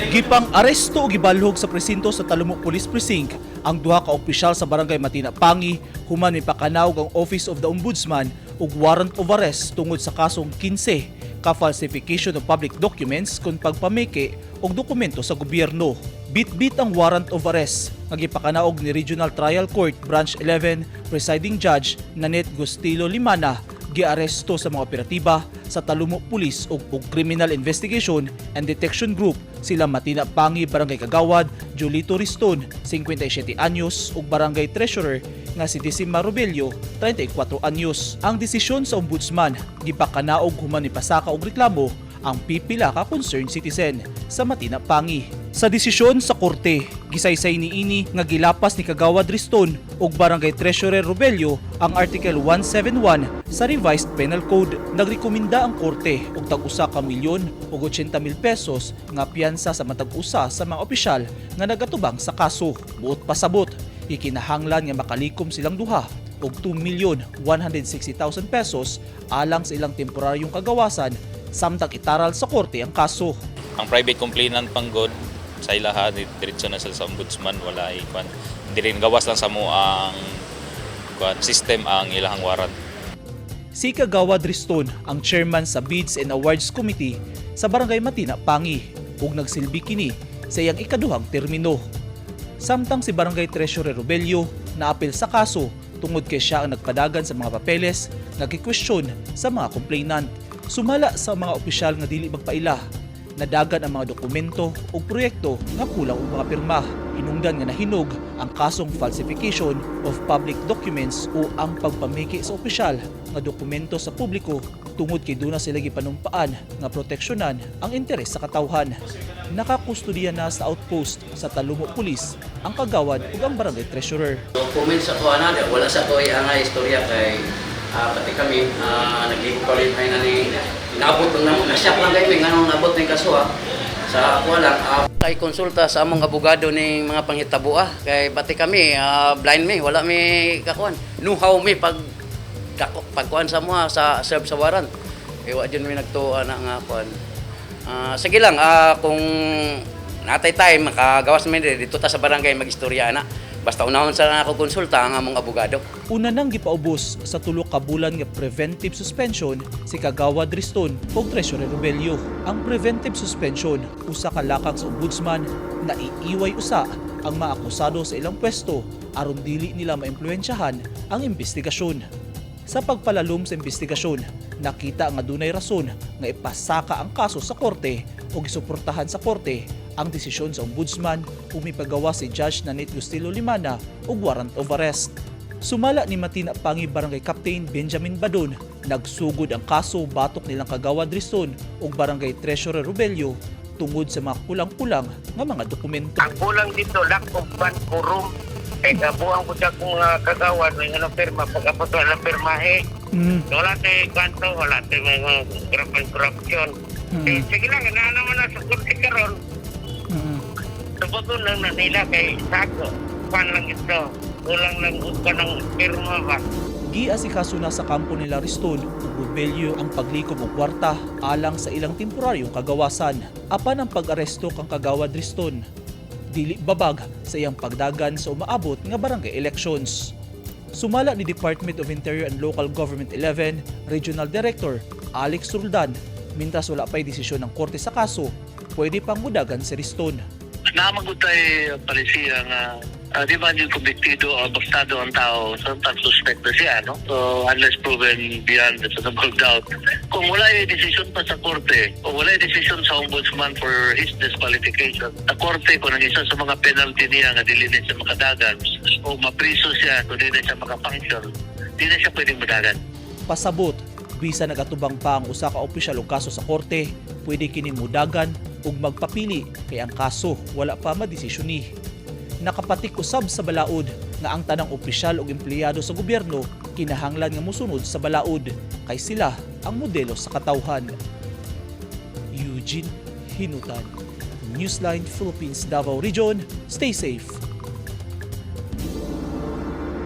Gipang aresto o gibalhog sa presinto sa Talumok Police Precinct ang duha ka opisyal sa Barangay Matina Pangi human mipakanaw ang Office of the Ombudsman ug warrant of arrest tungod sa kasong 15 ka falsification of public documents kung pagpameke og dokumento sa gobyerno. Bit-bit ang warrant of arrest nga gipakanaog ni Regional Trial Court Branch 11 Presiding Judge Nanette Gustilo Limana giaresto sa mga operatiba sa Talumok Police ug Criminal Investigation and Detection Group sila Matina Pangi Barangay Kagawad Julito Riston 57 anyos ug Barangay Treasurer nga si Decima Robelio 34 anyos. Ang desisyon sa ombudsman gipakanaog human ni pasaka og reklamo ang pipila ka concerned citizen sa Matina Pangi. Sa desisyon sa korte, gisaysay niini nga gilapas ni Kagawad Riston ug Barangay Treasurer Robelio ang Article 171 sa Revised Penal Code. Nagrekomenda ang korte og tag-usa ka milyon ug 80,000 pesos nga piyansa sa matag-usa sa mga opisyal nga nagatubang sa kaso. Buot pasabot, ikinahanglan nga makalikom silang duha og 2,160,000 pesos alang sa ilang temporaryong kagawasan samtang itaral sa korte ang kaso. Ang private complainant panggod sa ilaha diretso na sa ombudsman wala hindi rin gawas lang sa mo ang system ang ilahang warrant. Si Kagawad Riston ang chairman sa Bids and Awards Committee sa Barangay Matina Pangi ug nagsilbi kini sa iyang ikaduhang termino. Samtang si Barangay Treasurer Robelio naapil sa kaso tungod kay siya ang nagpadagan sa mga papeles nagki-question sa mga complainant. Sumala sa mga opisyal nga dili magpaila, nadagan ang mga dokumento o proyekto nga kulang og mga pirma. Hinungdan nga nahinog ang kasong falsification of public documents o ang pagpamiki sa opisyal nga dokumento sa publiko tungod kay duna sila gipanumpaan nga proteksyonan ang interes sa katawhan. Nakakustodiya na sa outpost sa Talumok Police ang kagawad ug ang barangay treasurer. Documents ako wala sa ko ang istorya kay pati kami nag-equalify na ni inaabot ng nasyak lang kayo nga nabot ng kaso sa ako lang kay konsulta sa among abogado ning mga panghitabo kay pati kami blind me wala mi kakuan know-how mi pagkuan sa mga sa serve sa warrant kay wa jud mi nagtuo na nga kuan sige lang kung natay time makagawas mi dito ta sa barangay magistorya na. Basta unahon sa ako konsulta ang among abogado. Una nang gipaubos sa tulo ka bulan nga preventive suspension si Kagawad Riston ug Treasurer Robelio. Ang preventive suspension usa ka lakang sa ombudsman na iiway usa ang mga akusado sa ilang pwesto aron dili nila maimpluwensyahan ang investigasyon. Sa pagpalalom sa investigasyon, nakita nga dunay rason nga ipasaka ang kaso sa korte o gisuportahan sa korte ang desisyon sa ombudsman ug mipagawa si Judge Nanette Gustilo Limana og warrant of arrest. Sumala ni Matina Pangi Barangay Captain Benjamin Badon, nagsugod ang kaso batok nilang Kagawad Riston ug Barangay Treasurer Robelio tungod sa mga kulang-kulang nga mga dokumento. Ang kulang dito lack of quorum. Kaya kabuang ko siya kung kagawad may nga firma pagkapot wala firmahe. Wala tayo kanto, wala tayo mga corruption. Sige lang, naman na sa kursi karon. Sabagod lang na nila kay Sago. Pan lang ito. Kulang lang ka ng firma ba? Giasikaso na sa kampo nila Riston ug Robelio ang paglikom og kwarta alang sa ilang temporaryong kagawasan. Apan ang pag-aresto kang Kagawad Riston dili babag sa iyang pagdagan sa umaabot nga barangay elections. Sumala ni Department of Interior and Local Government 11 Regional Director Alex Roldan, mintas wala pa'y desisyon ng korte sa kaso, pwede pang mudagan si Riston. Namagutay palisiya nga di ba yung kumbiktido o bastado ang tao so pag-suspect na siya, no? So unless proven beyond the reasonable doubt, kung wala yung decision pa sa korte o wala yung decision sa ombudsman for his disqualification, sa korte kung ang isa sa mga penalty niya nga dili na siya makadagan o mapriso siya kung di na siya makafunction, di na siya pwedeng madagan. Pasabot, bisa nagatubang pa ang usa ka opisyal o kaso sa korte, pwede kining mudagan ug magpapili kay ang kaso wala pa madesisyon ni. Nakapatik usab sa balaod nga ang tanang opisyal ug empleyado sa gobyerno kinahanglan nga mosunod sa balaod kay sila ang modelo sa katawhan. Eugene Hinutan, Newsline Philippines Davao Region, stay safe.